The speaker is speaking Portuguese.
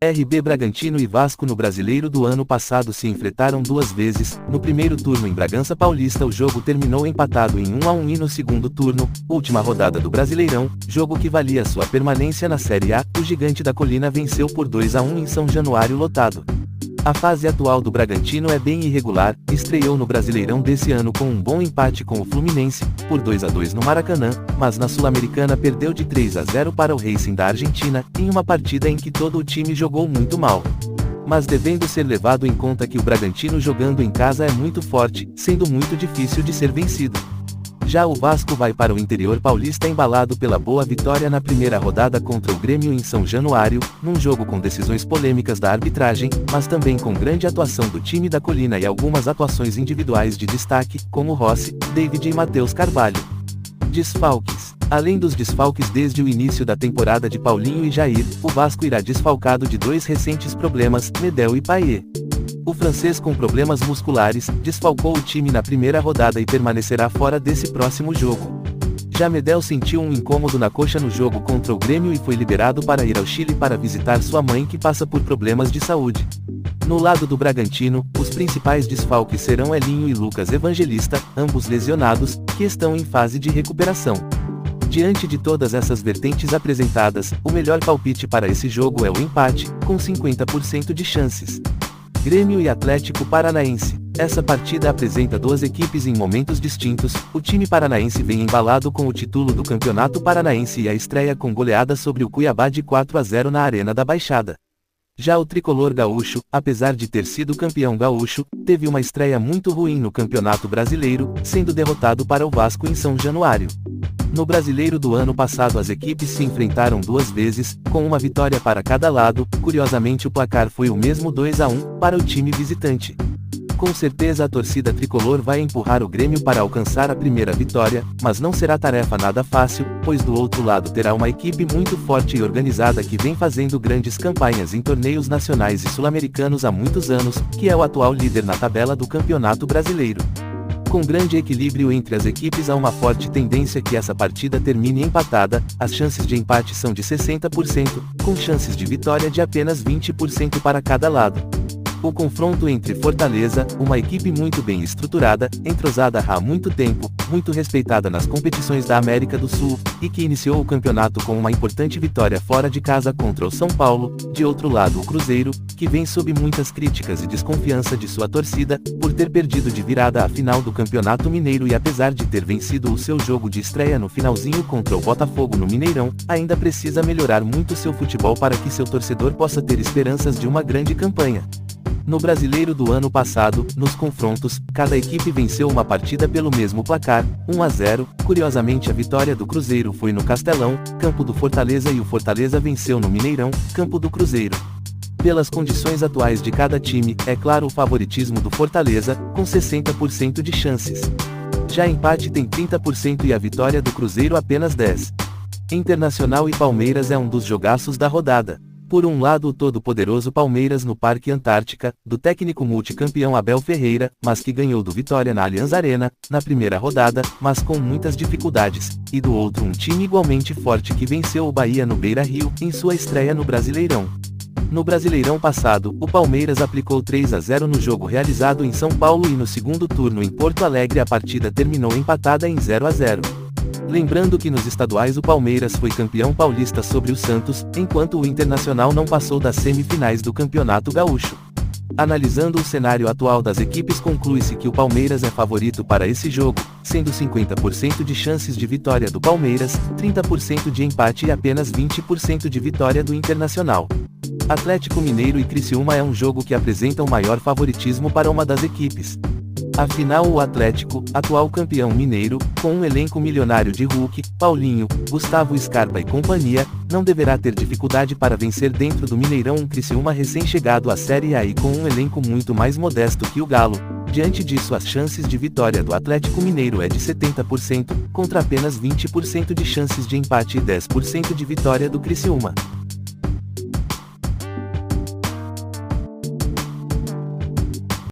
RB Bragantino e Vasco no Brasileiro do ano passado se enfrentaram duas vezes. No primeiro turno em Bragança Paulista o jogo terminou empatado em 1-1 e no segundo turno, última rodada do Brasileirão, jogo que valia sua permanência na Série A, o Gigante da Colina venceu por 2-1 em São Januário lotado. A fase atual do Bragantino é bem irregular, estreou no Brasileirão desse ano com um bom empate com o Fluminense, por 2-2 no Maracanã, mas na Sul-Americana perdeu de 3-0 para o Racing da Argentina, em uma partida em que todo o time jogou muito mal. Mas devendo ser levado em conta que o Bragantino jogando em casa é muito forte, sendo muito difícil de ser vencido. Já o Vasco vai para o interior paulista embalado pela boa vitória na primeira rodada contra o Grêmio em São Januário, num jogo com decisões polêmicas da arbitragem, mas também com grande atuação do time da Colina e algumas atuações individuais de destaque, como Rossi, David e Matheus Carvalho. Desfalques. Além dos desfalques desde o início da temporada de Paulinho e Jair, o Vasco irá desfalcado de dois recentes problemas, Medel e Payet. O francês com problemas musculares, desfalcou o time na primeira rodada e permanecerá fora desse próximo jogo. Já Medel sentiu um incômodo na coxa no jogo contra o Grêmio e foi liberado para ir ao Chile para visitar sua mãe que passa por problemas de saúde. No lado do Bragantino, os principais desfalques serão Elinho e Lucas Evangelista, ambos lesionados, que estão em fase de recuperação. Diante de todas essas vertentes apresentadas, o melhor palpite para esse jogo é o empate, com 50% de chances. Grêmio e Atlético Paranaense. Essa partida apresenta duas equipes em momentos distintos. O time paranaense vem embalado com o título do Campeonato Paranaense e a estreia com goleada sobre o Cuiabá de 4-0 na Arena da Baixada. Já o tricolor gaúcho, apesar de ter sido campeão gaúcho, teve uma estreia muito ruim no Campeonato Brasileiro, sendo derrotado para o Vasco em São Januário. No Brasileiro do ano passado as equipes se enfrentaram duas vezes, com uma vitória para cada lado. Curiosamente o placar foi o mesmo 2-1, para o time visitante. Com certeza a torcida tricolor vai empurrar o Grêmio para alcançar a primeira vitória, mas não será tarefa nada fácil, pois do outro lado terá uma equipe muito forte e organizada que vem fazendo grandes campanhas em torneios nacionais e sul-americanos há muitos anos, que é o atual líder na tabela do Campeonato Brasileiro. Com grande equilíbrio entre as equipes há uma forte tendência que essa partida termine empatada, as chances de empate são de 60%, com chances de vitória de apenas 20% para cada lado. O confronto entre Fortaleza, uma equipe muito bem estruturada, entrosada há muito tempo, muito respeitada nas competições da América do Sul, e que iniciou o campeonato com uma importante vitória fora de casa contra o São Paulo. De outro lado o Cruzeiro, que vem sob muitas críticas e desconfiança de sua torcida, por ter perdido de virada a final do Campeonato Mineiro e apesar de ter vencido o seu jogo de estreia no finalzinho contra o Botafogo no Mineirão, ainda precisa melhorar muito seu futebol para que seu torcedor possa ter esperanças de uma grande campanha. No Brasileiro do ano passado, nos confrontos, cada equipe venceu uma partida pelo mesmo placar, 1-0, curiosamente a vitória do Cruzeiro foi no Castelão, campo do Fortaleza e o Fortaleza venceu no Mineirão, campo do Cruzeiro. Pelas condições atuais de cada time, é claro o favoritismo do Fortaleza, com 60% de chances. Já empate tem 30% e a vitória do Cruzeiro apenas 10%. Internacional e Palmeiras é um dos jogaços da rodada. Por um lado o todo-poderoso Palmeiras no Parque Antártica, do técnico multicampeão Abel Ferreira, mas que ganhou do Vitória na Allianz Arena, na primeira rodada, mas com muitas dificuldades, e do outro um time igualmente forte que venceu o Bahia no Beira-Rio, em sua estreia no Brasileirão. No Brasileirão passado, o Palmeiras aplicou 3-0 no jogo realizado em São Paulo e no segundo turno em Porto Alegre a partida terminou empatada em 0-0. Lembrando que nos estaduais o Palmeiras foi campeão paulista sobre o Santos, enquanto o Internacional não passou das semifinais do Campeonato Gaúcho. Analisando o cenário atual das equipes conclui-se que o Palmeiras é favorito para esse jogo, sendo 50% de chances de vitória do Palmeiras, 30% de empate e apenas 20% de vitória do Internacional. Atlético Mineiro e Criciúma é um jogo que apresenta o maior favoritismo para uma das equipes. Afinal o Atlético, atual campeão mineiro, com um elenco milionário de Hulk, Paulinho, Gustavo Scarpa e companhia, não deverá ter dificuldade para vencer dentro do Mineirão um Criciúma recém-chegado à Série A e com um elenco muito mais modesto que o Galo. Diante disso as chances de vitória do Atlético Mineiro é de 70%, contra apenas 20% de chances de empate e 10% de vitória do Criciúma.